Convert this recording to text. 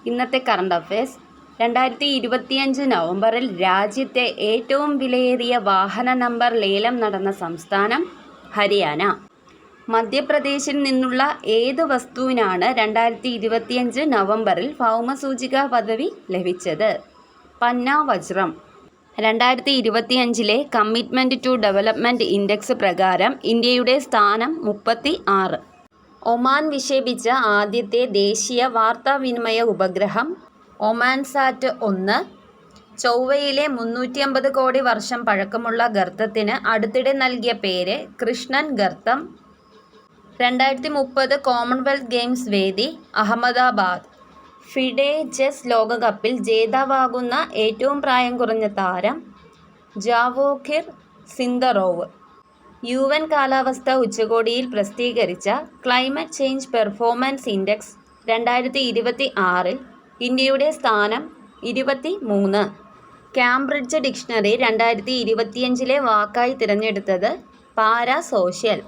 ഇന്നത്തെ current affairs. 2025 നവംബറിൽ രാജ്യത്തെ ഏറ്റവും വിലയേറിയ വാഹന നമ്പർ ലേലം നടന്ന സംസ്ഥാനം ഹരിയാന. മധ്യപ്രദേശിൽ നിന്നുള്ള ഏത് വസ്തുവിനാണ് 2025 നവംബറിൽ ഭൗമസൂചിക പദവി ലഭിച്ചത്? പന്ന വജ്രം. 2025 കമ്മിറ്റ്മെന്റ് ടു ഡെവലപ്മെന്റ് ഇൻഡെക്സ് പ്രകാരം ഇന്ത്യയുടെ സ്ഥാനം 36. ഒമാൻ വിക്ഷേപിച്ച ആദ്യത്തെ ദേശീയ വാർത്താവിനിമയ ഉപഗ്രഹം ഒമാൻസാറ്റ് 1. ചൊവ്വയിലെ 350 കോടി വർഷം പഴക്കമുള്ള ഗർത്തത്തിന് അടുത്തിടെ നൽകിയ പേര് കൃഷ്ണൻ ഗർത്തം. 2030 കോമൺവെൽത്ത് ഗെയിംസ് വേദി അഹമ്മദാബാദ്. ഫിഡെ ചെസ് ലോകകപ്പിൽ ജേതാവാകുന്ന ഏറ്റവും പ്രായം കുറഞ്ഞ താരം ജാവോഖിർ സിന്ദറോവ്. UN കാലാവസ്ഥാ ഉച്ചകോടിയിൽ പ്രസിദ്ധീകരിച്ച ക്ലൈമറ്റ് ചേഞ്ച് പെർഫോമൻസ് ഇൻഡെക്സ് 2026 ഇന്ത്യയുടെ സ്ഥാനം 23. കാംബ്രിഡ്ജ് ഡിക്ഷണറി 2025 വാക്കായി തിരഞ്ഞെടുത്തത് പാരാസോഷ്യൽ.